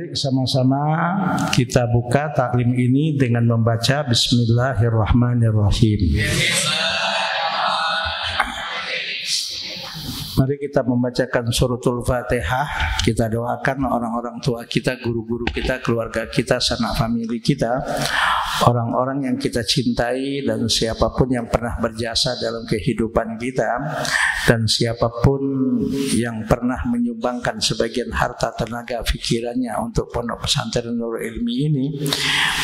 Mari sama-sama kita buka taklim ini dengan membaca Bismillahirrahmanirrahim. Mari kita membacakan suratul Fatihah. Kita doakan orang-orang tua kita, guru-guru kita, keluarga kita, sanak famili kita, orang-orang yang kita cintai, dan siapapun yang pernah berjasa dalam kehidupan kita, dan siapapun yang pernah menyumbangkan sebagian harta, tenaga, pikirannya untuk Pondok Pesantren Nurul Ilmi ini.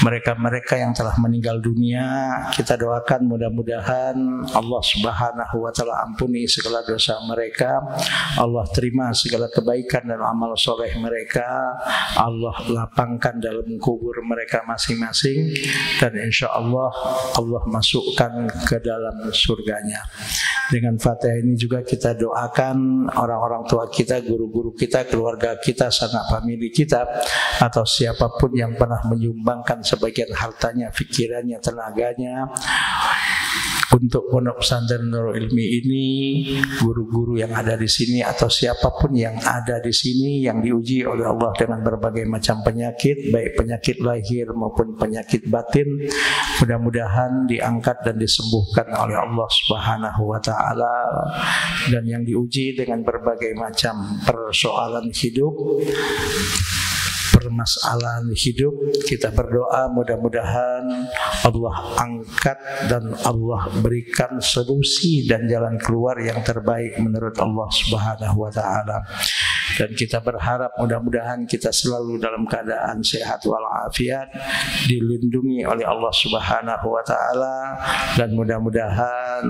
Mereka-mereka yang telah meninggal dunia, kita doakan mudah-mudahan Allah Subhanahu wa Ta'ala ampuni segala dosa mereka, Allah terima segala kebaikan dan amal soleh mereka, Allah lapangkan dalam kubur mereka masing-masing, dan insya Allah Allah masukkan ke dalam surganya. Dengan Fatihah ini juga kita doakan orang-orang tua kita, guru-guru kita, keluarga kita, sanak famili kita, atau siapapun yang pernah menyumbangkan sebagian hartanya, pikirannya, tenaganya untuk Pondok Pesantren Nurul Ilmi ini, guru-guru yang ada di sini atau siapapun yang ada di sini yang diuji oleh Allah dengan berbagai macam penyakit, baik penyakit lahir maupun penyakit batin, mudah-mudahan diangkat dan disembuhkan oleh Allah Subhanahu wa Ta'ala. Dan yang diuji dengan berbagai macam persoalan hidup, permasalahan hidup, kita berdoa mudah-mudahan Allah angkat dan Allah berikan solusi dan jalan keluar yang terbaik menurut Allah Subhanahu wa Ta'ala. Dan kita berharap mudah-mudahan kita selalu dalam keadaan sehat walafiat, dilindungi oleh Allah Subhanahu wa Ta'ala, dan mudah-mudahan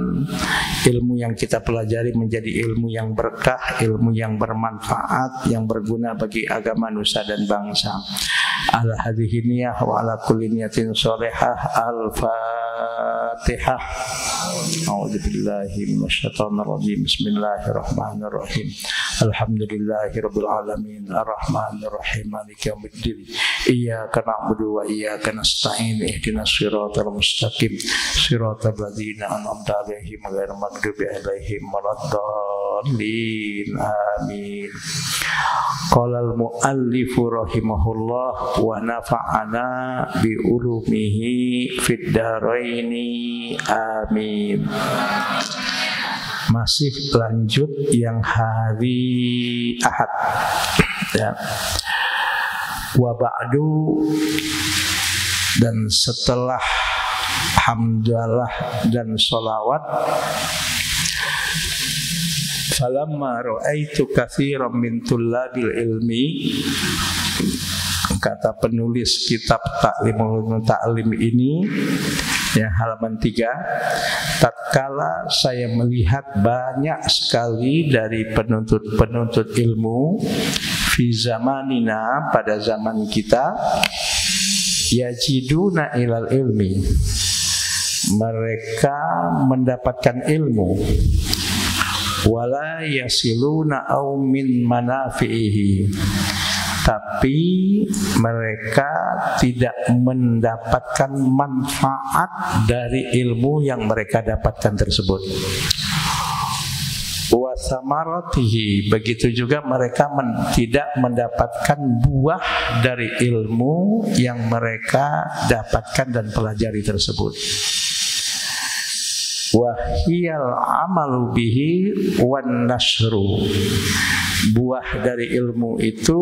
ilmu yang kita pelajari menjadi ilmu yang berkah, ilmu yang bermanfaat, yang berguna bagi agama, nusa dan bangsa. Ala hadhihi niyah wa ala kulli niyatin sholihah. Al-Fatihah. A'udzu billahi minasyaitonir rajim. Bismillahirrahmanirrahim. Alhamdulillahirabbil alamin. Arrahmanir rahim. Maliki yaumiddin. Iyyaka na'budu wa iyyaka nasta'in. Ihdinas siratal mustaqim. Siratal ladzina an'amta 'alaihim ghairil maghdubi 'alaihim waladdallin. Amin. Qala al-muallifu rahimahullah wa nafa'ana bi ulumihi fid dharaini. Amin. Masih lanjut yang hari Ahad ya. Wa ba'du, dan setelah hamdalah dan sholawat, falamma ra'aitu katsiran min tullabil ilmi, kata penulis kitab Ta'limul Ta'lim ini ya, halaman 3, tatkala saya melihat banyak sekali dari penuntut-penuntut ilmu fi zamanina, pada zaman kita, yajiduna ilal ilmi, mereka mendapatkan ilmu, wala yasiluna au min manafihi, tapi mereka tidak mendapatkan manfaat dari ilmu yang mereka dapatkan tersebut. Wa samaratihi, begitu juga mereka tidak mendapatkan buah dari ilmu yang mereka dapatkan dan pelajari tersebut. Wahiyal amalu bihi wan nasru, buah dari ilmu itu,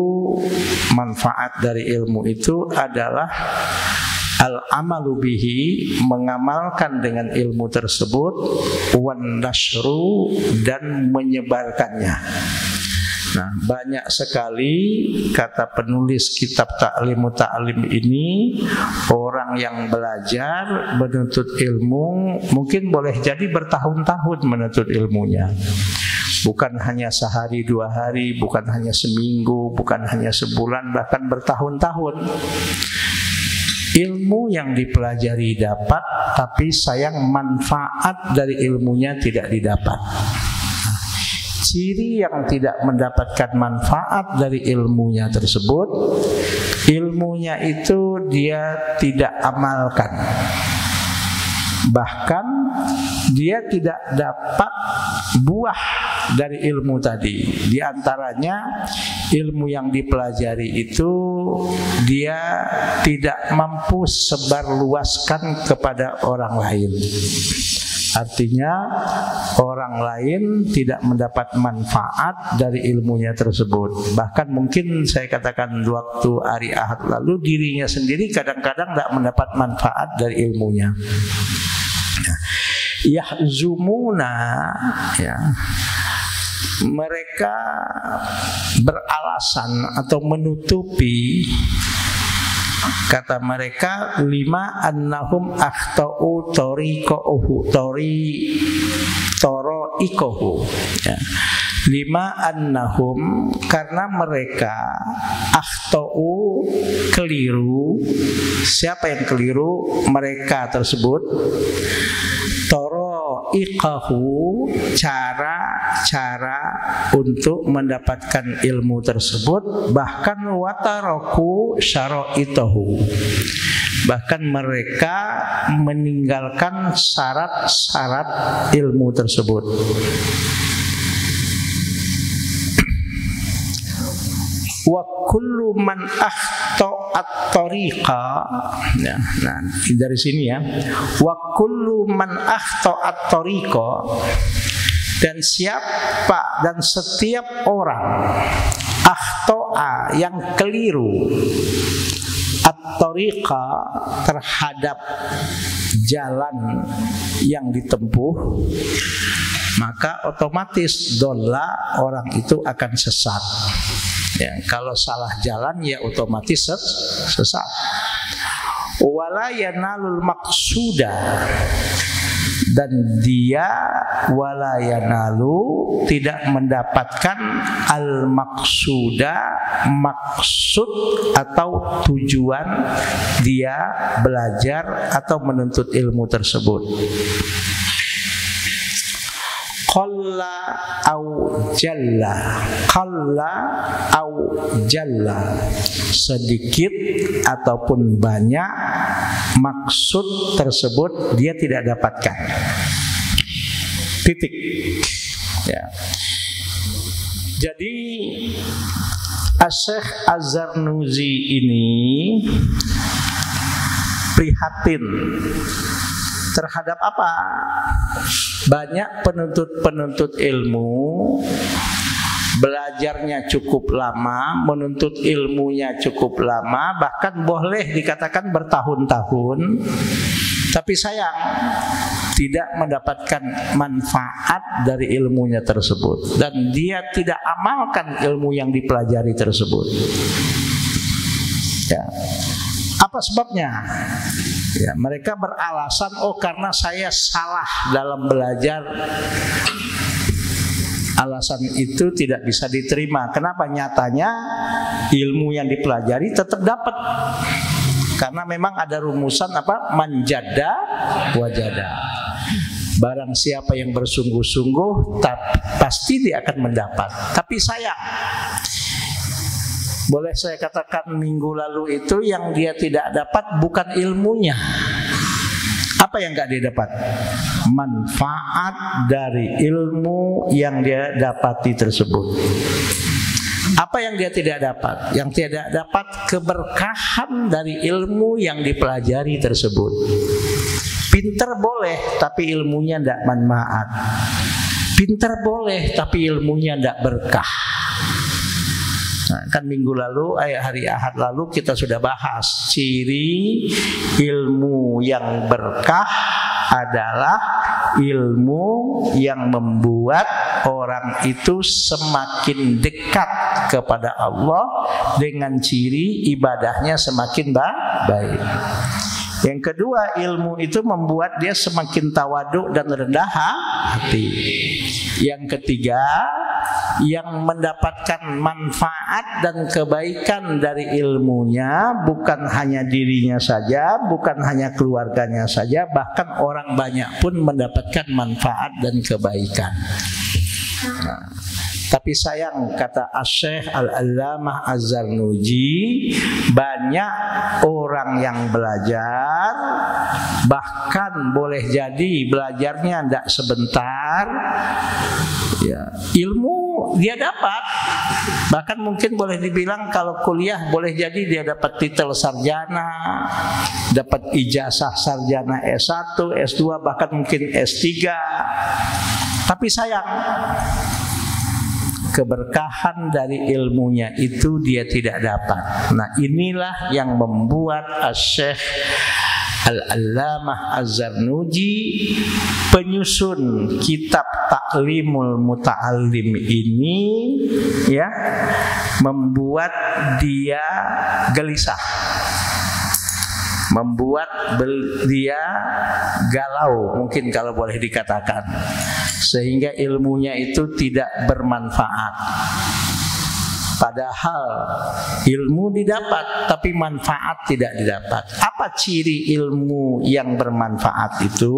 manfaat dari ilmu itu adalah al-amalu bihi, mengamalkan dengan ilmu tersebut, wan nasru, dan menyebarkannya. Nah, banyak sekali kata penulis kitab Ta'limut Ta'lim ini, orang yang belajar menuntut ilmu mungkin boleh jadi bertahun-tahun menuntut ilmunya. Bukan hanya sehari, 2 hari, bukan hanya seminggu, bukan hanya sebulan, bahkan bertahun-tahun. Ilmu yang dipelajari dapat, tapi sayang manfaat dari ilmunya tidak didapat. Ciri yang tidak mendapatkan manfaat dari ilmunya tersebut, ilmunya itu dia tidak amalkan, bahkan dia tidak dapat buah dari ilmu tadi. Di antaranya ilmu yang dipelajari itu dia tidak mampu sebarluaskan kepada orang lain. Artinya orang lain tidak mendapat manfaat dari ilmunya tersebut. Bahkan mungkin saya katakan waktu hari Ahad lalu dirinya sendiri kadang-kadang tidak mendapat manfaat dari ilmunya. Yahzumuna, ya, mereka beralasan atau menutupi, kata mereka, lima annahum akhtau toroikohu, ya. Lima annahum, karena mereka akhtau, keliru. Siapa yang keliru? Mereka tersebut. Toroikahu, cara untuk mendapatkan ilmu tersebut. Bahkan wataroku syaraitahu, bahkan mereka meninggalkan syarat-syarat ilmu tersebut. Wa kullu man akhta'at tariqa, nah, dari sini ya, wa kullu man akhta'at tariqa, dan siapa dan setiap orang akhta'a, yang keliru, at-tariqa, terhadap jalan yang ditempuh, maka otomatis dolla, orang itu akan sesat. Ya, kalau salah jalan ya otomatis sesat. Wala yanalul maqsuda, dan dia wala yanalu, tidak mendapatkan al maqsuda, maksud atau tujuan dia belajar atau menuntut ilmu tersebut. Qalla au jalla, qalla au jalla, sedikit ataupun banyak, maksud tersebut dia tidak dapatkan. Titik. Ya. Jadi Asy-Syaikh Az-Zarnuji ini prihatin terhadap apa? Banyak penuntut-penuntut ilmu, belajarnya cukup lama, menuntut ilmunya cukup lama, bahkan boleh dikatakan bertahun-tahun, tapi sayang tidak mendapatkan manfaat dari ilmunya tersebut, dan dia tidak amalkan ilmu yang dipelajari tersebut. Ya. Apa sebabnya? Ya, mereka beralasan, oh karena saya salah dalam belajar. Alasan itu tidak bisa diterima. Kenapa? Nyatanya ilmu yang dipelajari tetap dapat. Karena memang ada rumusan apa? Manjada wajada. Barang siapa yang bersungguh-sungguh, pasti dia akan mendapat. Tapi sayang, boleh saya katakan minggu lalu itu yang dia tidak dapat bukan ilmunya. Apa yang gak dia dapat? Manfaat dari ilmu yang dia dapati tersebut. Apa yang dia tidak dapat? Yang tidak dapat keberkahan dari ilmu yang dipelajari tersebut. Pinter boleh, tapi ilmunya tidak manfaat. Pinter boleh, tapi ilmunya tidak berkah. Nah, kan minggu lalu, hari Ahad lalu kita sudah bahas ciri ilmu yang berkah adalah ilmu yang membuat orang itu semakin dekat kepada Allah, dengan ciri ibadahnya semakin baik. Yang kedua, ilmu itu membuat dia semakin tawaduk dan rendah hati. Yang ketiga, yang mendapatkan manfaat dan kebaikan dari ilmunya bukan hanya dirinya saja, bukan hanya keluarganya saja, bahkan orang banyak pun mendapatkan manfaat dan kebaikan. Nah, tapi sayang, kata Asy-Syaikh Al-Allamah Az-Zarnuji, banyak orang yang belajar, bahkan boleh jadi belajarnya tidak sebentar, ya, ilmu dia dapat, Bahkan mungkin boleh dibilang kalau kuliah boleh jadi dia dapat titel sarjana, dapat ijazah sarjana S1, S2, bahkan mungkin S3. Tapi sayang, keberkahan dari ilmunya itu dia tidak dapat. Nah, inilah yang membuat Syekh Al-Allamah Az-Zarnuji penyusun kitab Ta'limul Muta'allim ini ya membuat dia gelisah, membuat dia galau mungkin kalau boleh dikatakan, sehingga ilmunya itu tidak bermanfaat. Padahal ilmu didapat tapi manfaat tidak didapat. Apa ciri ilmu yang bermanfaat itu?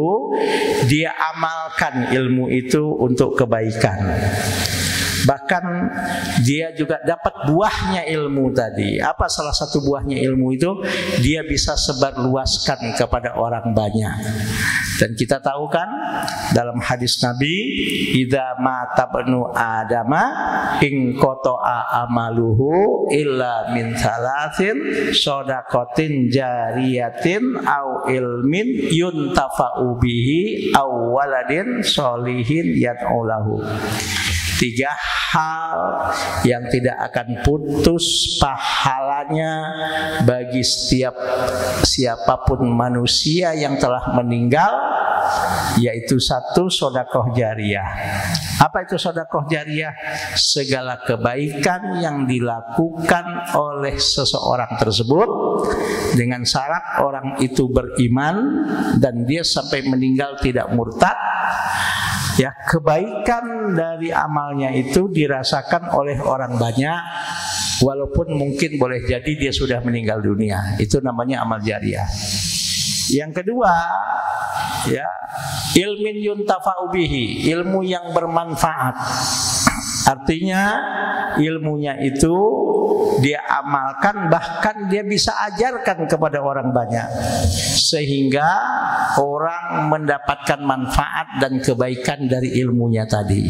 Dia amalkan ilmu itu untuk kebaikan. Bahkan dia juga dapat buahnya ilmu tadi. Apa salah satu buahnya ilmu itu? Dia bisa sebarluaskan kepada orang banyak. Dan kita tahu kan dalam hadis Nabi, idza mata ibnu adama in qata'a amaluhu illa min thalathin shadaqatin jariyatin au ilmin yuntafa'u bihi au waladin sholihin yad'u lahu. 3 hal yang tidak akan putus pahalanya bagi siapapun manusia yang telah meninggal, yaitu 1, sedekah jariyah. Apa itu sedekah jariyah? Segala kebaikan yang dilakukan oleh seseorang tersebut dengan syarat orang itu beriman dan dia sampai meninggal tidak murtad. Ya, kebaikan dari amalnya itu dirasakan oleh orang banyak, walaupun mungkin boleh jadi dia sudah meninggal dunia. Itu namanya amal jariyah. Yang kedua, ya, ilmin yuntafa'u bihi, ilmu yang bermanfaat. Artinya ilmunya itu dia amalkan, bahkan dia bisa ajarkan kepada orang banyak, sehingga orang mendapatkan manfaat dan kebaikan dari ilmunya tadi.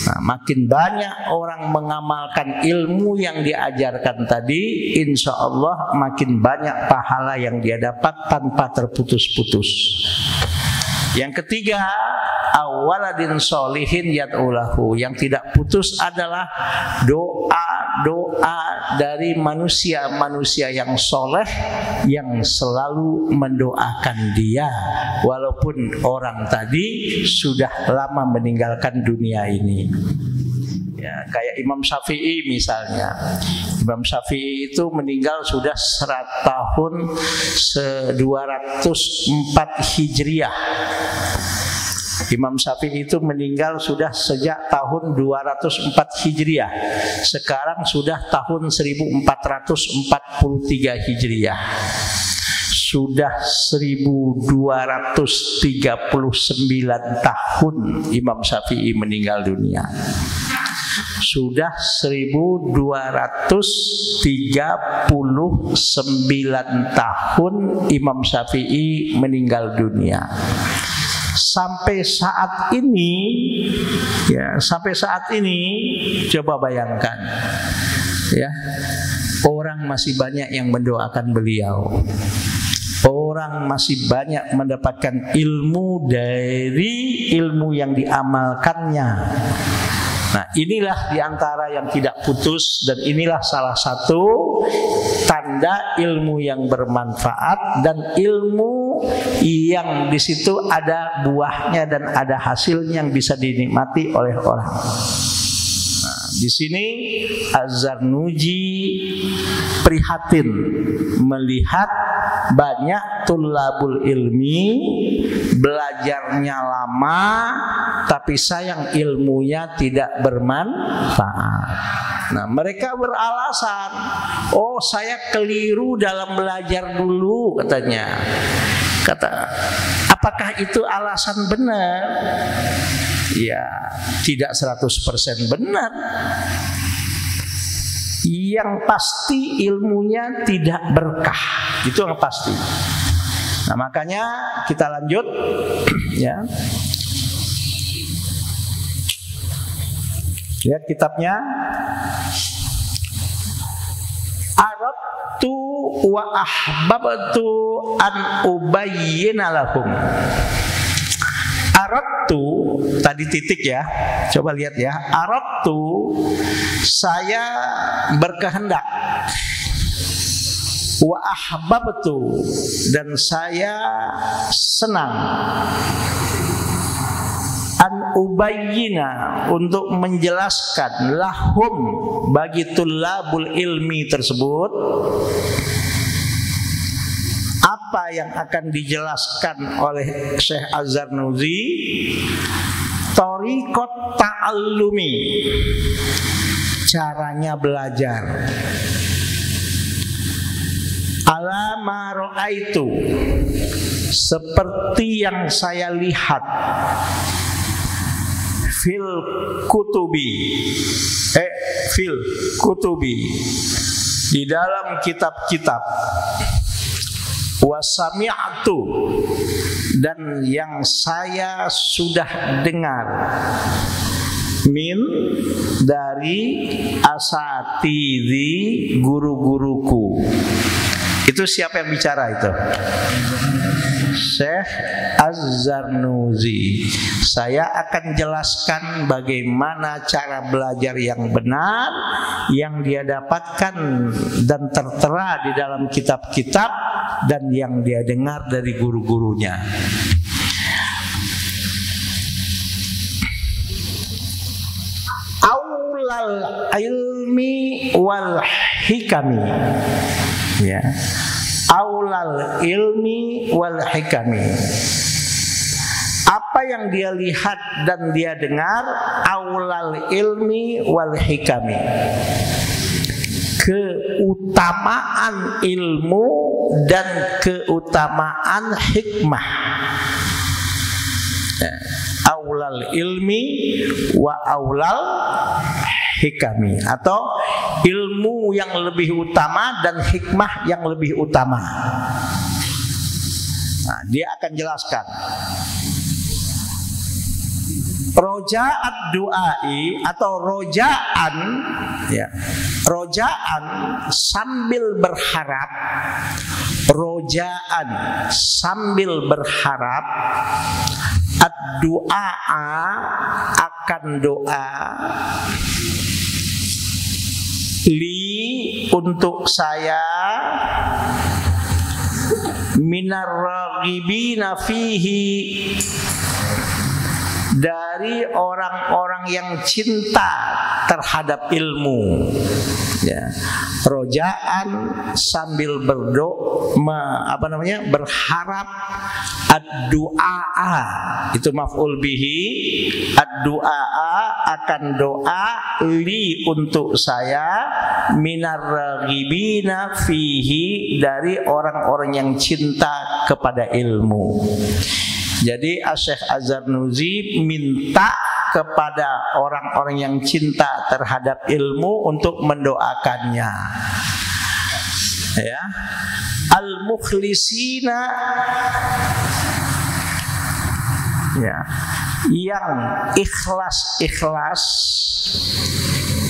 Nah, makin banyak orang mengamalkan ilmu yang diajarkan tadi, insya Allah makin banyak pahala yang dia dapat tanpa terputus-putus. Yang ketiga, awaladin solihin yad'ulahu. Yang tidak putus adalah doa dari manusia-manusia yang soleh yang selalu mendoakan dia, walaupun orang tadi sudah lama meninggalkan dunia ini. Ya, kayak Imam Syafi'i misalnya. Imam Syafi'i itu meninggal sudah 204 Hijriah. Imam Syafi'i itu meninggal sudah sejak tahun 204 Hijriah. Sekarang sudah tahun 1443 Hijriah. Sudah 1239 tahun Imam Syafi'i meninggal dunia. Sudah 1239 tahun Imam Syafi'i meninggal dunia. Sampai saat ini, ya, sampai saat ini coba bayangkan, ya, orang masih banyak yang mendoakan beliau. Orang masih banyak mendapatkan ilmu dari ilmu yang diamalkannya. Nah, inilah diantara yang tidak putus, dan inilah salah satu tanda ilmu yang bermanfaat dan ilmu yang di situ ada buahnya dan ada hasilnya yang bisa dinikmati oleh orang. Nah, di sini Az-Zarnuji prihatin melihat banyak tulabul ilmi belajarnya lama, tapi sayang ilmunya tidak bermanfaat. Nah, mereka beralasan, oh saya keliru dalam belajar dulu, katanya. Apakah itu alasan benar? Ya, tidak 100% benar. Yang pasti ilmunya tidak berkah, itu yang pasti. Nah, makanya kita lanjut, ya. Lihat kitabnya. Aradtu wa ahbabtu an ubayyina lahum. Aradtu tadi titik ya. Coba lihat ya. Aradtu, saya berkehendak. Wa ahbabtu, dan saya senang. An ubayyina, untuk menjelaskan lahum, bagi tulabul ilmi tersebut, apa yang akan dijelaskan oleh Syekh Az-Zarnuji, thariqat ta'allumi, caranya belajar. Ala ma ra'aitu, seperti yang saya lihat, fil kutubi, di dalam kitab-kitab, wasami'tu, dan yang saya sudah dengar, min, dari asatidhi, guru-guruku. Itu siapa yang bicara itu? Syekh Az-Zarnuji. Saya akan jelaskan bagaimana cara belajar yang benar yang dia dapatkan dan tertera di dalam kitab-kitab dan yang dia dengar dari guru-gurunya. Aulal ilmi wal hikami, ya. Aulal ilmi wal hikami, apa yang dia lihat dan dia dengar, aulal ilmi wal hikami, keutamaan ilmu dan keutamaan hikmah. Aulal ilmi wa aulal hikami, atau ilmu yang lebih utama dan hikmah yang lebih utama. Nah, dia akan jelaskan. Roja'at du'ai, atau roja'an, ya. Roja'an sambil berharap, roja'an sambil berharap, ad-du'a akan doa, li untuk saya, minar raghibina fihi, dari orang-orang yang cinta terhadap ilmu, ya. Rojaan sambil berharap, ad-du'a itu maf'ul bihi, ad-du'a akan doa, li untuk saya, minar raghibina fihi, dari orang-orang yang cinta kepada ilmu. Jadi Syekh Az-Zarnuji minta kepada orang-orang yang cinta terhadap ilmu untuk mendoakannya, ya. Al-mukhlisina, ya, yang ikhlas.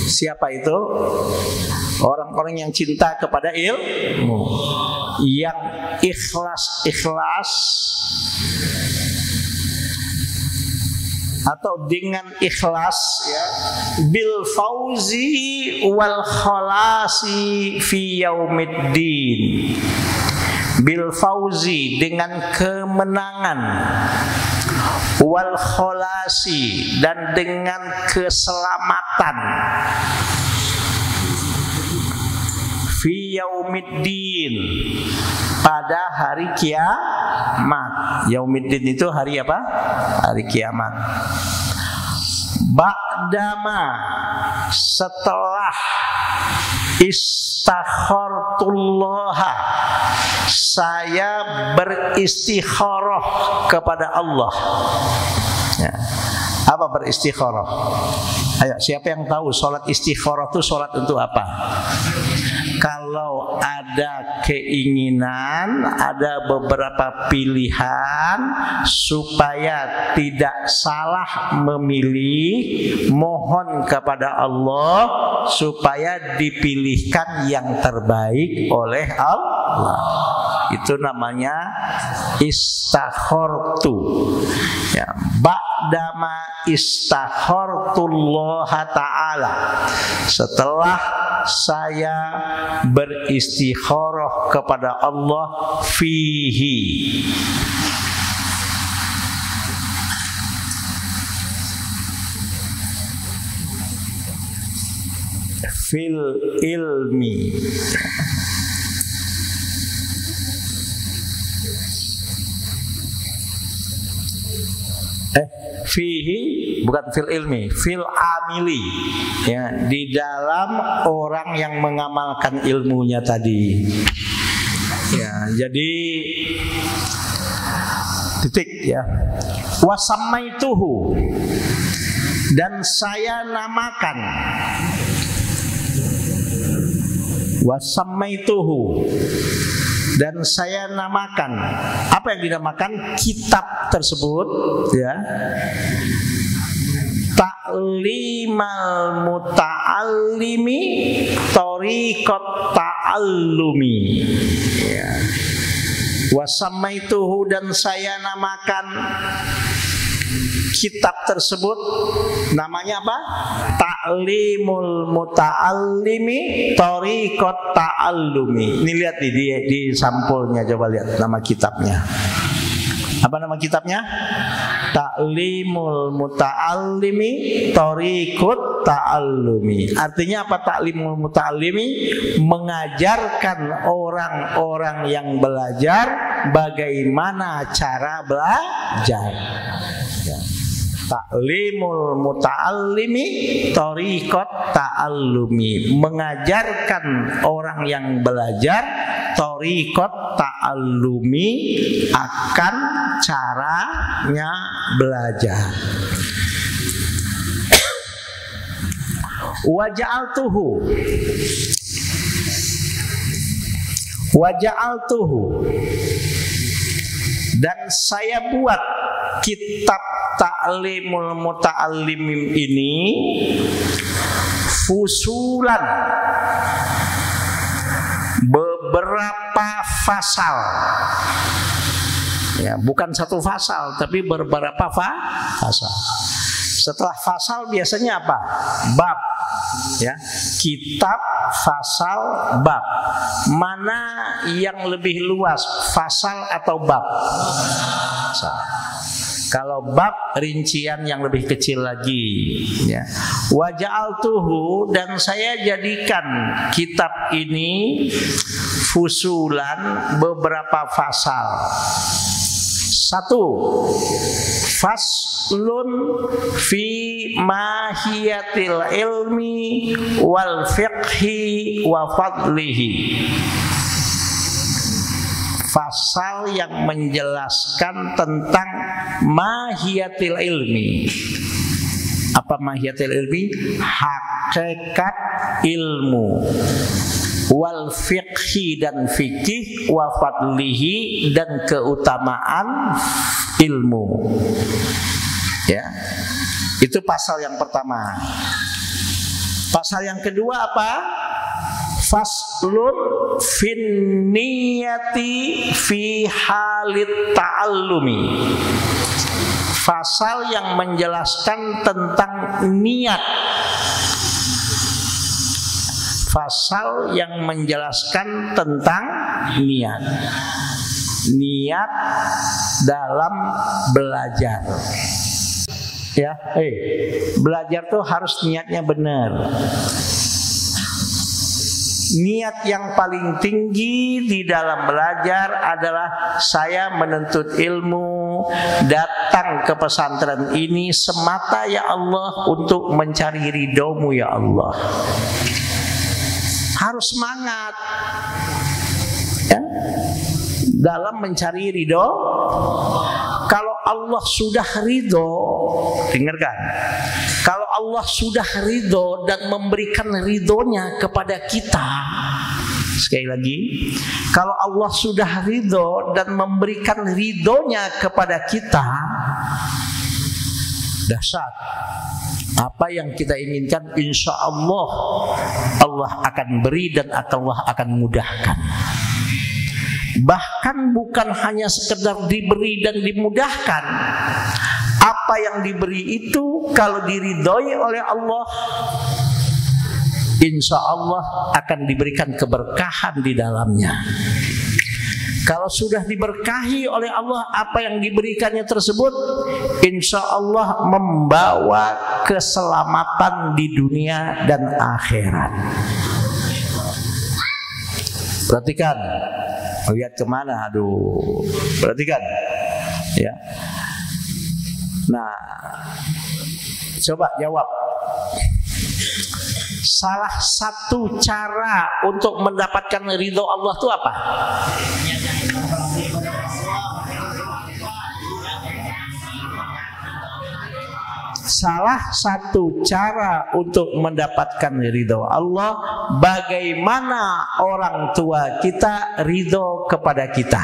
Siapa itu? Orang-orang yang cinta kepada ilmu, yang ikhlas, atau dengan ikhlas, ya, bil fauzi wal khalasi fi yaumiddin, bil fauzi dengan kemenangan, wal khalasi dan dengan keselamatan, fi yaumiddin pada hari kiamat. Yaumiddin itu hari apa? Hari kiamat. Ba'dama, setelah istakhartullah, saya beristikharah kepada Allah, ya. Apa beristikharah? Ayo, siapa yang tahu sholat istikharah itu sholat untuk apa? Kalau ada keinginan, ada beberapa pilihan supaya tidak salah memilih, mohon kepada Allah supaya dipilihkan yang terbaik oleh Allah. Itu namanya istakhartu. Ya, ba'dama istakhartullah ta'ala. Setelah saya beristikharah kepada Allah fihi, fil ilmi, fihi bukan fil ilmi, fil amili, ya, di dalam orang yang mengamalkan ilmunya tadi. Ya, jadi titik ya. Wasamaituhu, dan saya namakan. Wasamaituhu, dan saya namakan. Apa yang dinamakan? Kitab tersebut, ya, Ta'limal muta'allimi Thariqat ta'allumi, ya. Wasamaituhu, dan saya namakan kitab tersebut, namanya apa? Ta'limul muta'allimi Thariqat ta'allumi. Ini lihat di sampulnya, coba lihat nama kitabnya. Apa nama kitabnya? Ta'limul muta'allimi Thariqat ta'allumi. Artinya apa ta'limul muta'allimi? Mengajarkan orang-orang yang belajar bagaimana cara belajar. Ta'limul muta'allimi Thariqat ta'allumi, mengajarkan orang yang belajar Thariqat ta'allumi, akan caranya belajar. Waja'altuhu, dan saya buat kitab Ta'limul Muta'allimin ini fusulan, beberapa fasal, ya, bukan satu fasal tapi beberapa fasal. Setelah fasal biasanya apa? Bab, ya, kitab, fasal, bab. Mana yang lebih luas, fasal atau bab? Fasal. Kalau bab, rincian yang lebih kecil lagi, ya. Waja'altuhu, dan saya jadikan kitab ini fusulan, beberapa fasal. 1. Faslun fi mahiyatil ilmi wal fiqhi wa fadlihi. Fasal yang menjelaskan tentang mahiyatil ilmi. Apa mahiyatil ilmi? Hakikat ilmu. Wal fiqhi, dan fikih, wa fadlihi, dan keutamaan ilmu. Ya, itu pasal yang pertama. Pasal yang kedua apa? Faslun fin niyati fi halit ta'allumi. Fasal yang menjelaskan tentang niat. Fasal yang menjelaskan tentang niat. Niat dalam belajar. Ya, belajar tuh harus niatnya benar. Niat yang paling tinggi di dalam belajar adalah saya menuntut ilmu, datang ke pesantren ini semata ya Allah untuk mencari ridhomu ya Allah. Harus semangat, ya, dalam mencari ridho. Kalau Allah sudah ridho, dengarkan, kalau Allah sudah ridho dan memberikan ridhonya kepada kita, sekali lagi, kalau Allah sudah ridho dan memberikan ridhonya kepada kita, dahsyat. Apa yang kita inginkan, insya Allah Allah akan beri dan Allah akan mudahkan. Bahkan bukan hanya sekedar diberi dan dimudahkan. Apa yang diberi itu kalau diridhoi oleh Allah, insya Allah akan diberikan keberkahan di dalamnya. Kalau sudah diberkahi oleh Allah apa yang diberikannya tersebut, insya Allah membawa keselamatan di dunia dan akhirat. Perhatikan, lihat kemana? Aduh, perhatikan, ya. Nah, coba jawab. Salah satu cara untuk mendapatkan ridho Allah itu apa? Salah satu cara untuk mendapatkan ridho Allah, bagaimana orang tua kita ridho kepada kita.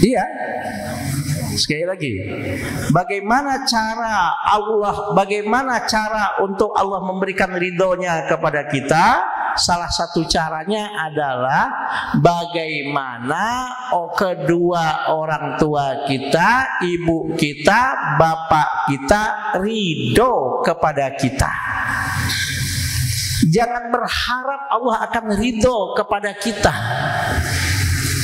Iya. Sekali lagi, bagaimana cara untuk Allah memberikan ridhonya kepada kita? Salah satu caranya adalah bagaimana kedua orang tua kita, ibu kita, bapak kita ridho kepada kita. Jangan berharap Allah akan ridho kepada kita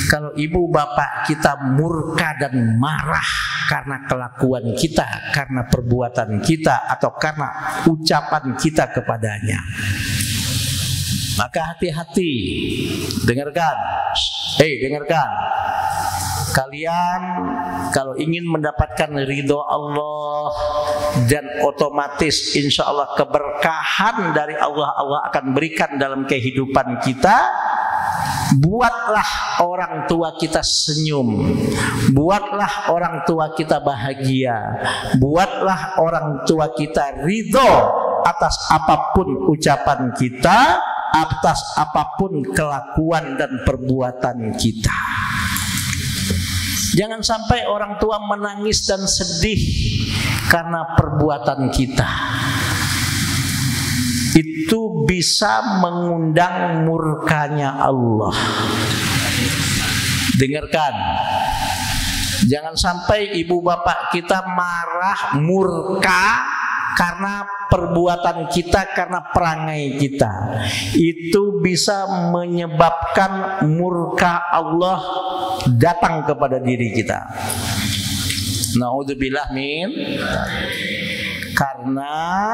kalau ibu bapak kita murka dan marah karena kelakuan kita, karena perbuatan kita, atau karena ucapan kita kepadanya. Maka hati-hati, dengarkan, dengarkan. Kalian kalau ingin mendapatkan ridho Allah dan otomatis insya Allah keberkahan dari Allah, Allah akan berikan dalam kehidupan kita. Buatlah orang tua kita senyum, buatlah orang tua kita bahagia, buatlah orang tua kita ridho atas apapun ucapan kita, atas apapun kelakuan dan perbuatan kita. Jangan sampai orang tua menangis dan sedih karena perbuatan kita. Itu bisa mengundang murkanya Allah. Dengarkan, jangan sampai ibu bapak kita marah, murka karena perbuatan kita, karena perangai kita. Itu bisa menyebabkan murka Allah datang kepada diri kita. Naudzubillah min. Karena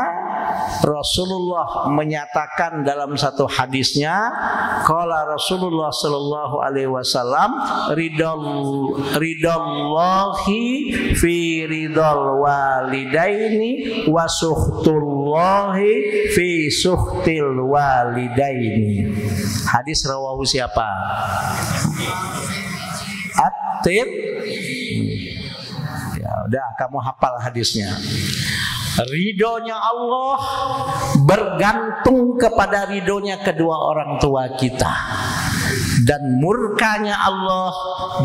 Rasulullah menyatakan dalam satu hadisnya, qala Rasulullah sallallahu alaihi wasallam, ridallahi fi ridal walidaini wa suhtullahi fi suhtil walidaini. Hadis rawahu siapa? At-Tirmidzi. Ya udah, kamu hafal hadisnya. Ridhonya Allah bergantung kepada ridhonya kedua orang tua kita, dan murkanya Allah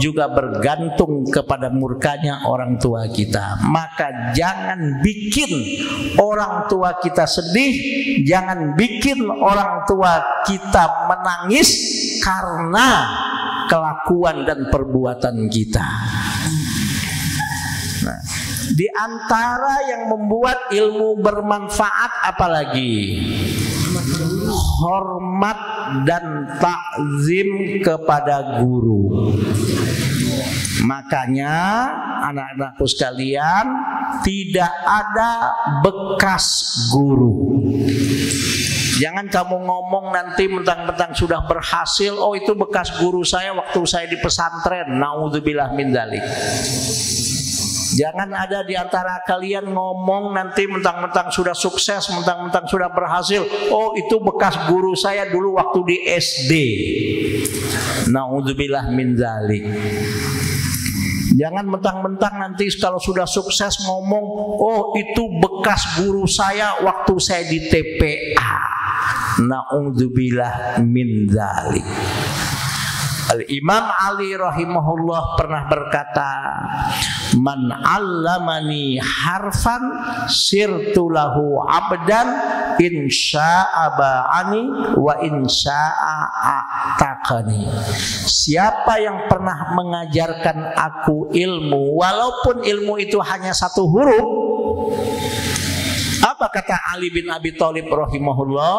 juga bergantung kepada murkanya orang tua kita. Maka jangan bikin orang tua kita sedih, jangan bikin orang tua kita menangis karena kelakuan dan perbuatan kita. Nah, di antara yang membuat ilmu bermanfaat apalagi? Hormat dan takzim kepada guru. Makanya anak-anakku sekalian, tidak ada bekas guru. Jangan kamu ngomong nanti mentang-mentang sudah berhasil, oh itu bekas guru saya waktu saya di pesantren. Naudzubillah min dzalik. Jangan ada di antara kalian ngomong nanti mentang-mentang sudah sukses, mentang-mentang sudah berhasil, oh itu bekas guru saya dulu waktu di SD. Naudzubillah min dzalik. Jangan mentang-mentang nanti kalau sudah sukses ngomong, oh itu bekas guru saya waktu saya di TPA. Naudzubillah min dzalik. Al-Imam Ali rahimahullah pernah berkata, man 'allamani harfan sirtu lahu 'abdan insya'a ba'ani wa insya'a a'taqani. Siapa yang pernah mengajarkan aku ilmu, walaupun ilmu itu hanya satu huruf, apa kata Ali bin Abi Thalib rahimahullah?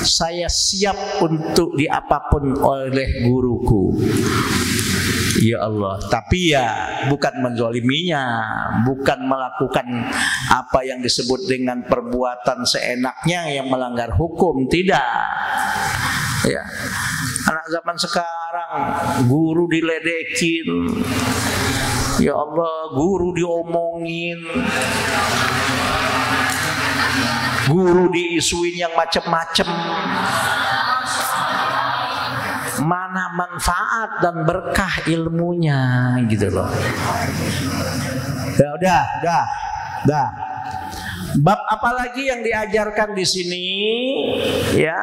Saya siap untuk diapapun oleh guruku. Ya Allah, tapi ya bukan menzoliminya, bukan melakukan apa yang disebut dengan perbuatan seenaknya yang melanggar hukum, tidak. Ya, anak zaman sekarang guru diledekin, ya Allah, guru diomongin, guru diisuin yang macam-macam. Mana manfaat dan berkah ilmunya gitu loh. Ya udah. Bab apa lagi yang diajarkan di sini? Ya.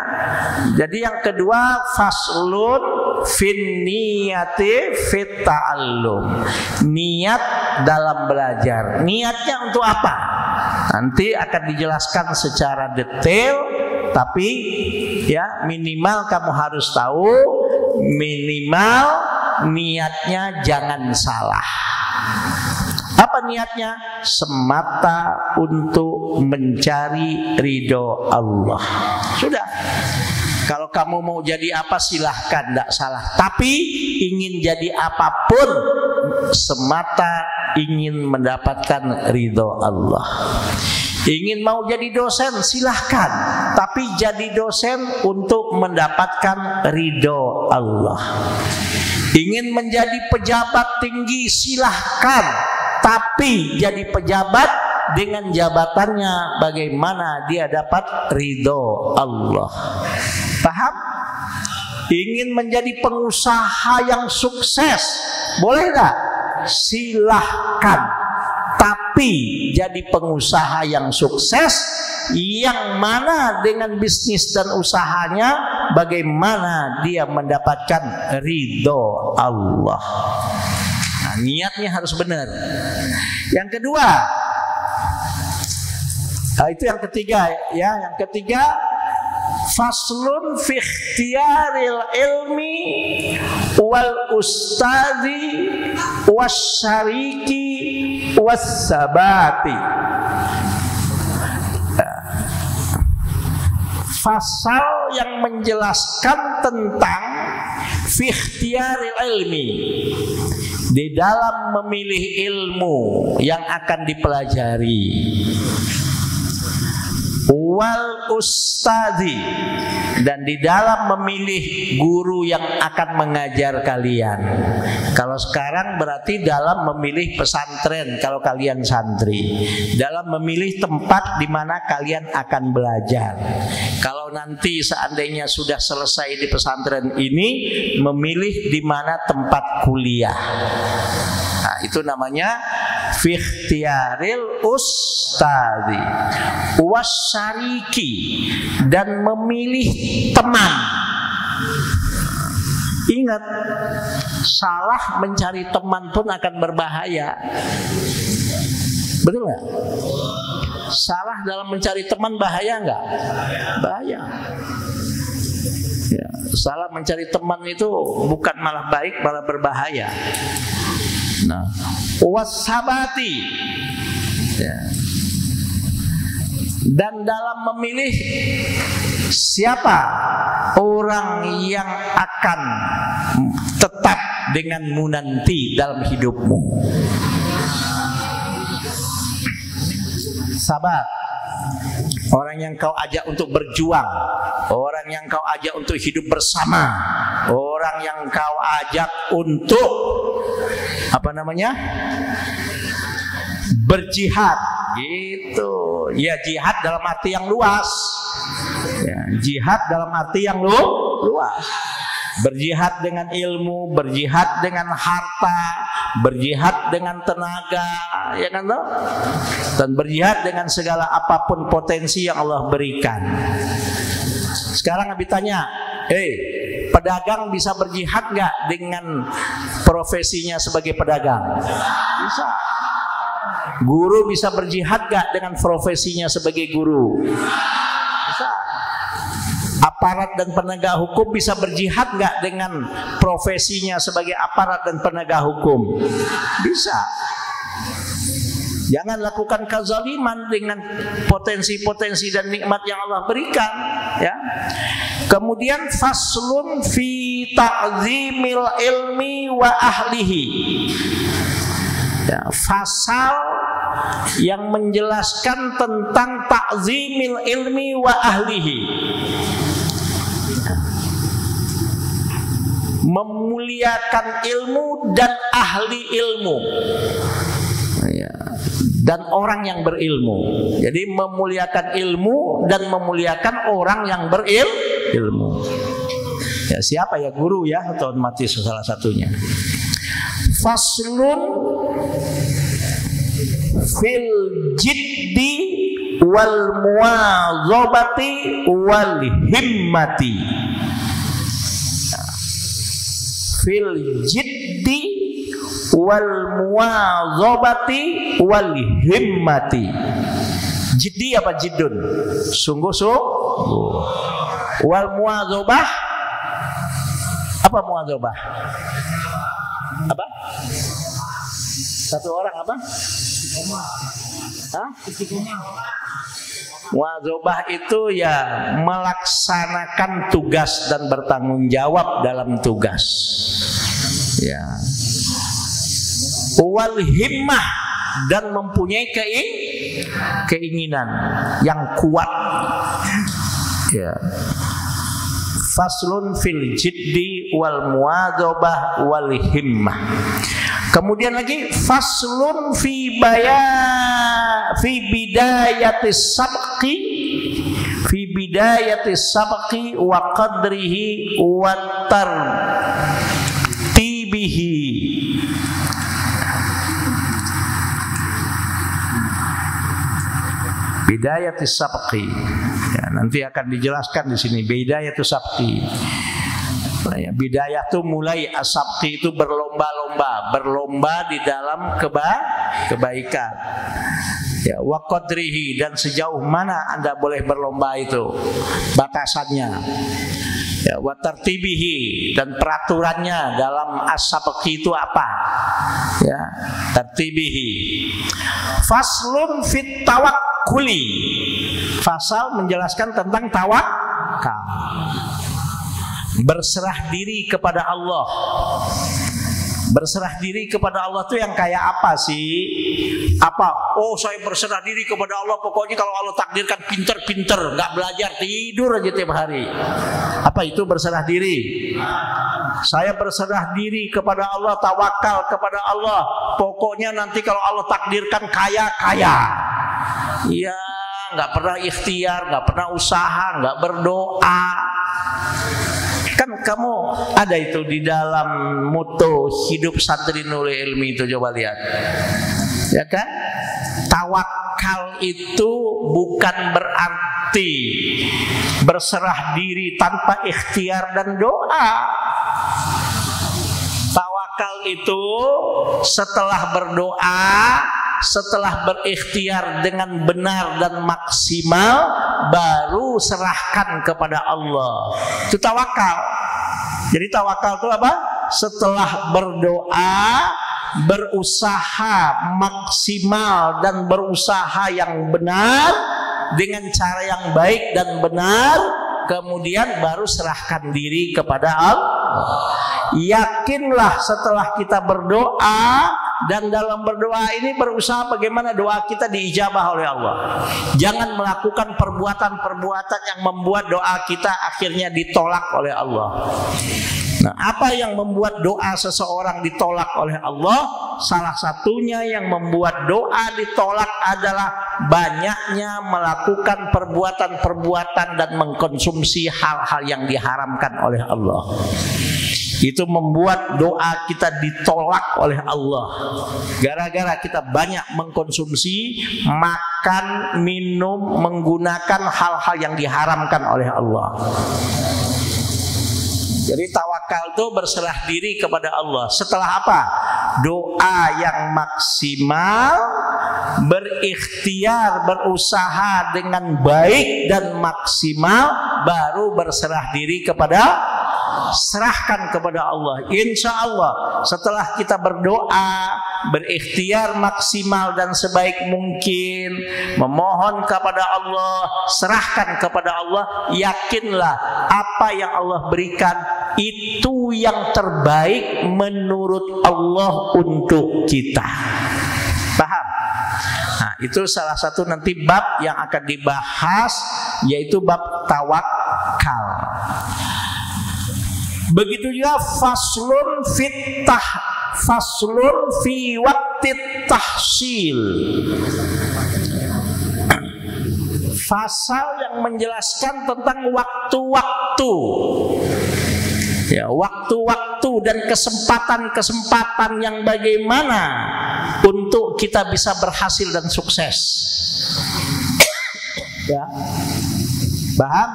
Jadi yang kedua, faslun fin niyati fit ta'allum. Niat dalam belajar. Niatnya untuk apa? Nanti akan dijelaskan secara detail, tapi ya minimal kamu harus tahu, minimal niatnya jangan salah. Apa niatnya? Semata untuk mencari ridho Allah. Sudah. Kalau kamu mau jadi apa silahkan, tidak salah. Tapi ingin jadi apapun semata ingin mendapatkan ridho Allah. Ingin mau jadi dosen silahkan, tapi jadi dosen untuk mendapatkan ridho Allah. Ingin menjadi pejabat tinggi silahkan, tapi jadi pejabat dengan jabatannya bagaimana dia dapat ridho Allah. Paham? Ingin menjadi pengusaha yang sukses, boleh gak? Silahkan. Tapi jadi pengusaha yang sukses, yang mana dengan bisnis dan usahanya bagaimana dia mendapatkan ridho Allah. Nah, niatnya harus benar. Yang kedua, itu yang ketiga ya. Yang ketiga, faslun fi ikhtiyaril ilmi wal ustadi wasyariki wassabati. Fasal yang menjelaskan tentang fi ikhtiyaril ilmi, di dalam memilih ilmu yang akan dipelajari, wal ustadi, dan di dalam memilih guru yang akan mengajar kalian. Kalau sekarang berarti dalam memilih pesantren kalau kalian santri, dalam memilih tempat di mana kalian akan belajar. Kalau nanti seandainya sudah selesai di pesantren ini, memilih di mana tempat kuliah. Nah, itu namanya fi ikhtiyaril ustadi wasyariki, dan memilih teman. Ingat, salah mencari teman pun akan berbahaya. Betul nggak? Salah dalam mencari teman bahaya nggak? Bahaya. Ya, salah mencari teman itu bukan malah baik, malah berbahaya. Nah, wasabati, ya. Dan dalam memilih siapa orang yang akan tetap denganmu nanti dalam hidupmu. Sahabat, orang yang kau ajak untuk berjuang, orang yang kau ajak untuk hidup bersama, orang yang kau ajak untuk apa namanya? Berjihad, gitu. Ya, jihad dalam arti yang luas. Ya, jihad dalam arti yang luas. Berjihad dengan ilmu, berjihad dengan harta, berjihad dengan tenaga, ya kan toh? Dan berjihad dengan segala apapun potensi yang Allah berikan. Sekarang Abi tanya, Pedagang bisa berjihad nggak dengan profesinya sebagai pedagang? Bisa. Guru bisa berjihad nggak dengan profesinya sebagai guru? Bisa. Aparat dan penegak hukum bisa berjihad nggak dengan profesinya sebagai aparat dan penegak hukum? Bisa. Jangan lakukan kezaliman dengan potensi-potensi dan nikmat yang Allah berikan, ya. Kemudian faslun fi ta'zimil ilmi wa ahlihi. Ya, pasal yang menjelaskan tentang ta'zimil ilmi wa ahlihi. Memuliakan ilmu dan ahli ilmu. Ya. Dan orang yang berilmu. Jadi memuliakan ilmu dan memuliakan orang yang berilmu. Ya, siapa ya? Guru ya, otomatis salah satunya. Faslun fil jiddi wal muwazabati wal himmati. Fil jiddi wal muwazabati wal himmati. Jiddi apa jiddun? Sungguh-sungguh. Wal muwazabah apa muwazabah? Apa? Satu orang apa? Hah? Muwazabah itu ya melaksanakan tugas dan bertanggung jawab dalam tugas. Ya. Wal himmah dan mempunyai keinginan yang kuat. Ya. Faslun fil jiddi wal muwadzabah wal himmah. Kemudian lagi faslun fi bidayatis sabqi wa qadrihi wa tartibihi. Bidayatis sabqi. Ya, nanti akan dijelaskan di sini bidayatus sabqi. Ya, bidayah itu mulai, asabqi itu berlomba di dalam kebaikan. Ya, wa qadrihi, dan sejauh mana Anda boleh berlomba itu, batasannya. Ya, wa tartibihi, dan peraturannya dalam asabqi itu apa? Ya, tartibihi. Faslun fit tawakkuli. Fasal menjelaskan tentang tawakal. Berserah diri kepada Allah. Berserah diri kepada Allah itu yang kayak apa sih? Apa? Oh, saya berserah diri kepada Allah, pokoknya kalau Allah takdirkan pinter-pinter, nggak belajar, tidur aja tiap hari. Apa itu berserah diri? Saya berserah diri kepada Allah, tawakal kepada Allah, pokoknya nanti kalau Allah takdirkan kaya-kaya. Ya, nggak pernah ikhtiar, nggak pernah usaha, nggak berdoa. Kan kamu ada itu di dalam moto hidup santri Nurul Ilmi itu, coba lihat. Ya kan? Tawakal itu bukan berarti berserah diri tanpa ikhtiar dan doa. Tawakal itu setelah berdoa, setelah berikhtiar dengan benar dan maksimal, baru serahkan kepada Allah. Itu tawakal. Jadi tawakal itu apa? Setelah berdoa, berusaha maksimal dan berusaha yang benar dengan cara yang baik dan benar, kemudian baru serahkan diri kepada Allah. Yakinlah setelah kita berdoa, dan dalam berdoa ini berusaha bagaimana doa kita diijabah oleh Allah. Jangan melakukan perbuatan-perbuatan yang membuat doa kita akhirnya ditolak oleh Allah. Nah, apa yang membuat doa seseorang ditolak oleh Allah? Salah satunya yang membuat doa ditolak adalah banyaknya melakukan perbuatan-perbuatan dan mengkonsumsi hal-hal yang diharamkan oleh Allah. Itu membuat doa kita ditolak oleh Allah. Gara-gara kita banyak mengkonsumsi, makan, minum, menggunakan hal-hal yang diharamkan oleh Allah. Jadi tawakal itu berserah diri kepada Allah. Setelah apa? Doa yang maksimal, berikhtiar, berusaha dengan baik dan maksimal, baru berserah diri kepada, serahkan kepada Allah. Insya Allah setelah kita berdoa, berikhtiar maksimal dan sebaik mungkin, memohon kepada Allah, serahkan kepada Allah, yakinlah apa yang Allah berikan itu yang terbaik menurut Allah untuk kita. Paham? Nah, itu salah satu nanti bab yang akan dibahas, yaitu bab tawakal. Begitu juga faslun fi waqtit tahsil. Fasal yang menjelaskan tentang waktu-waktu. Ya, waktu-waktu dan kesempatan-kesempatan yang bagaimana untuk kita bisa berhasil dan sukses. Ya. Paham?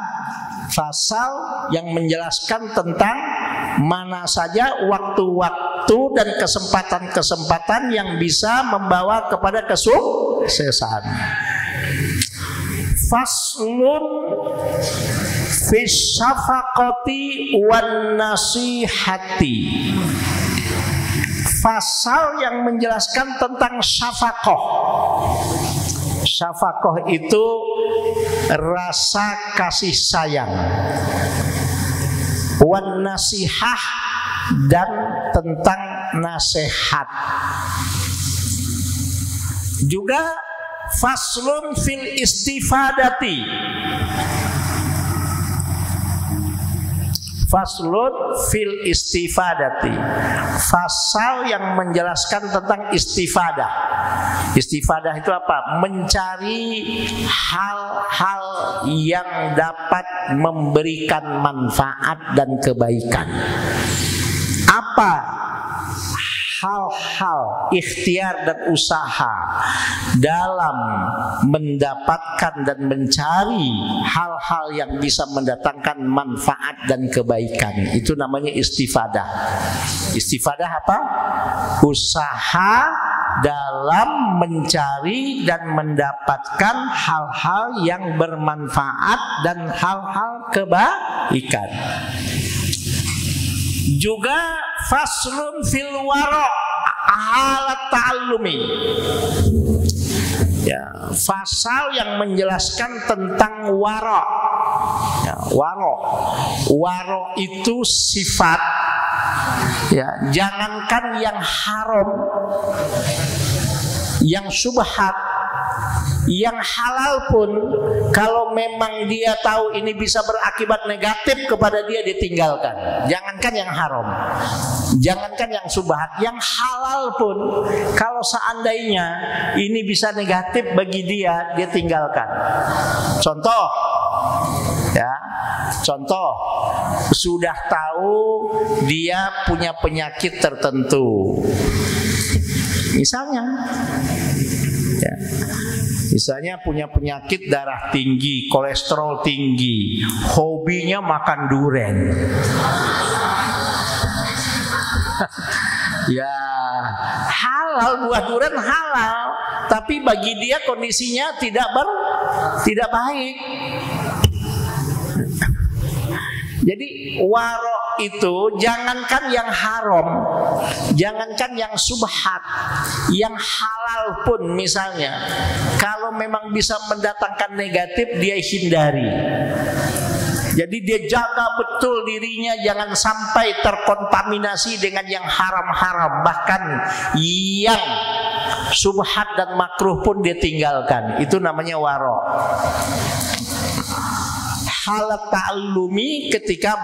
Fasal yang menjelaskan tentang mana saja waktu-waktu dan kesempatan-kesempatan yang bisa membawa kepada kesuksesan. Faslun fi syafaqati wan nasihati. Fasal yang menjelaskan tentang syafaqah. Syafaqah itu rasa kasih sayang, wan nasihah, dan tentang nasihat. Juga faslun fil istifadati. Faslun fil istifadati. Fasal yang menjelaskan tentang istifadah. Istifadah itu apa? Mencari hal-hal yang dapat memberikan manfaat dan kebaikan. Apa hal-hal ikhtiar dan usaha dalam mendapatkan dan mencari hal-hal yang bisa mendatangkan manfaat dan kebaikan? Itu namanya istifadah. Istifadah apa? Usaha dalam mencari dan mendapatkan hal-hal yang bermanfaat dan hal-hal kebaikan. Juga faslun fil wara' alat ta'allumi. Ya, fasal yang menjelaskan tentang wara'. Ya, wara' itu sifat. Ya, jangankan yang haram, yang syubhat, yang halal pun, kalau memang dia tahu ini bisa berakibat negatif kepada dia, ditinggalkan. Jangankan yang haram, jangankan yang syubhat, yang halal pun, kalau seandainya ini bisa negatif bagi dia, dia tinggalkan. Contoh, ya, contoh, sudah tahu dia punya penyakit tertentu, misalnya, ya, misalnya punya penyakit darah tinggi, kolesterol tinggi, hobinya makan duren. Ya, halal, buah duren halal, tapi bagi dia kondisinya tidak baik. Jadi waro itu jangankan yang haram, jangankan yang subhat, yang halal pun misalnya, kalau memang bisa mendatangkan negatif, dia hindari. Jadi dia jaga betul dirinya jangan sampai terkontaminasi dengan yang haram-haram, bahkan yang subhat dan makruh pun dia tinggalkan. Itu namanya waro. Halat ta'allumi, ketika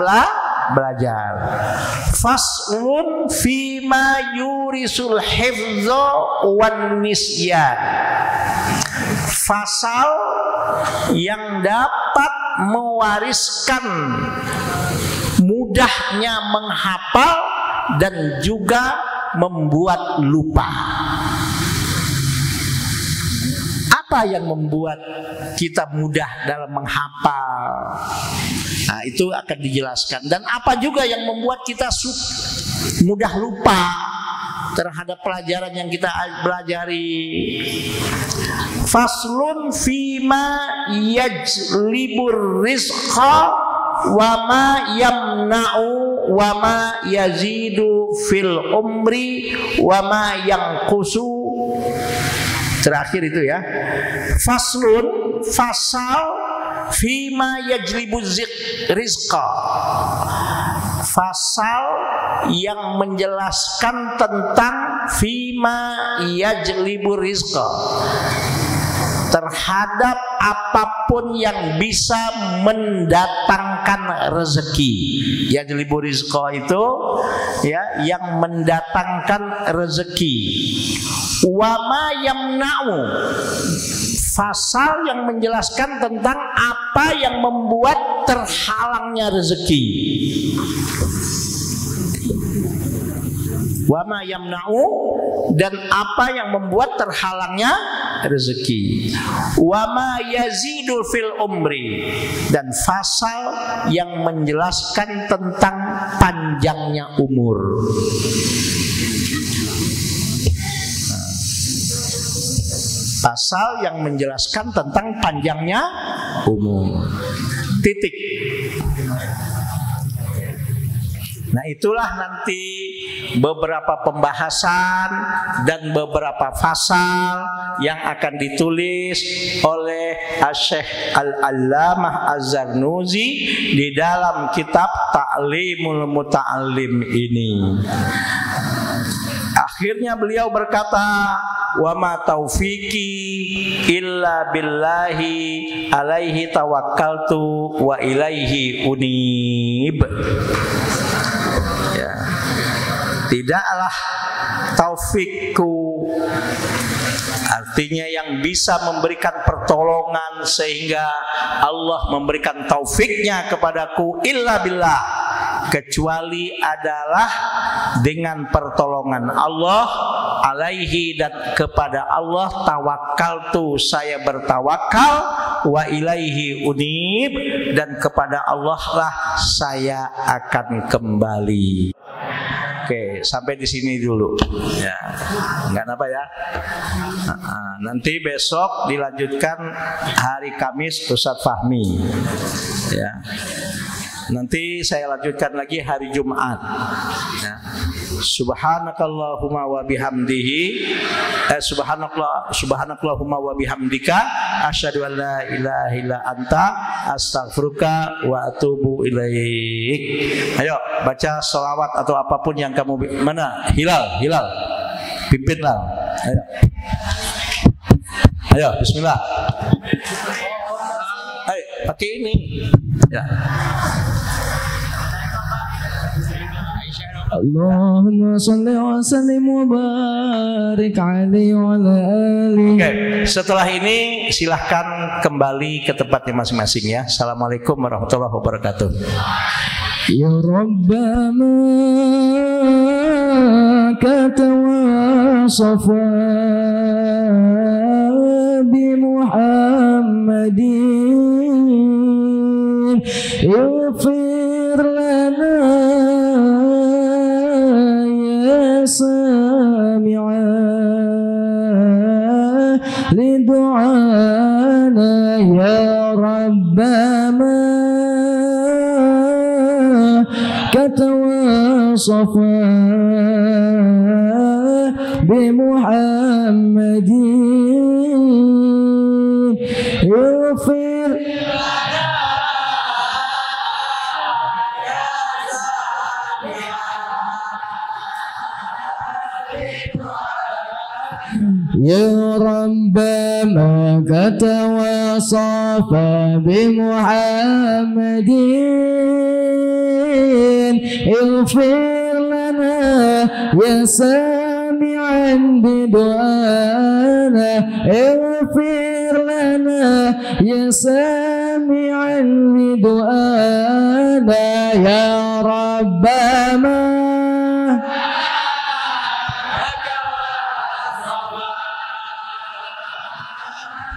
belajar. Faslun fima yurisul hifdza wan nisyan. Fasal yang dapat mewariskan mudahnya menghafal dan juga membuat lupa. Apa yang membuat kita mudah dalam menghafal? Nah, itu akan dijelaskan. Dan apa juga yang membuat kita mudah lupa terhadap pelajaran yang kita pelajari. Faslun fima yajlibur rizqa wa ma yamna'u wa ma yazidu fil umri wa ma yanqusu. Terakhir itu ya. Faslun, fasal fima yajlibu rizqa, fasal yang menjelaskan tentang fima yajlibu rizqa, terhadap apapun yang bisa mendatangkan rezeki. Yajlibu rizqa itu ya, yang mendatangkan rezeki. Wa ma yamna'u, pasal yang menjelaskan tentang apa yang membuat terhalangnya rezeki. Wa ma yamna'u, dan apa yang membuat terhalangnya rezeki. Wa ma yazidul fil umri, dan pasal yang menjelaskan tentang panjangnya umur. Pasal yang menjelaskan tentang panjangnya umur. Titik. Nah, itulah nanti beberapa pembahasan dan beberapa pasal yang akan ditulis oleh Syekh Al-Allamah Az-Zarnuji di dalam kitab Ta'limul Muta'allim ini. Akhirnya beliau berkata, wa ma taufiqi illa billahi alaihi tawakkaltu wa ilaihi unib. Ya. Tidaklah taufikku, artinya yang bisa memberikan pertolongan sehingga Allah memberikan taufiknya kepadaku, illa billah, kecuali adalah dengan pertolongan Allah, alaihi, dan kepada Allah tawakkaltu, saya bertawakal, wa ilaihi unib, dan kepada Allah lah saya akan kembali. Oke, sampai di sini dulu. Ya, nggak apa ya. Nanti besok dilanjutkan hari Kamis Ustadz Fahmi. Ya. Nanti saya lanjutkan lagi hari Jumat. Ya. Subhanakallahumma wa bihamdihi, subhanakallahumma wa bihamdika, asyhadu an la ilaha illa anta, astaghfiruka wa atubu ilaik. Ayo baca selawat atau apapun yang kamu mana? Hilal, pimpinlah. Ayo, bismillah. Ayo, pakai ini. Ya. Allahumma salli wa sallim wa barik alaihi wa ala alihi. Oke, setelah ini silahkan kembali ke tempatnya masing-masing ya. Assalamualaikum warahmatullahi wabarakatuh. Ya Rabbana katawasafa bi Muhammadin, ighfir lana سامعا لدعانا يا ربنا كتواصفا بمحمد يغفر يا ربنا كتواصف بمحمد اغفر لنا يا سامعا بدعانا اغفر لنا يا سامعا بدعانا يا ربنا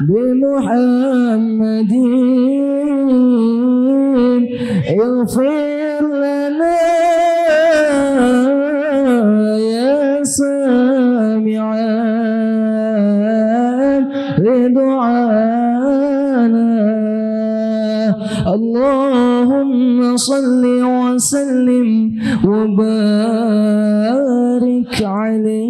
بمحمد اغفر لنا يا سامعان لدعانا اللهم صل وسلم وبارك عليه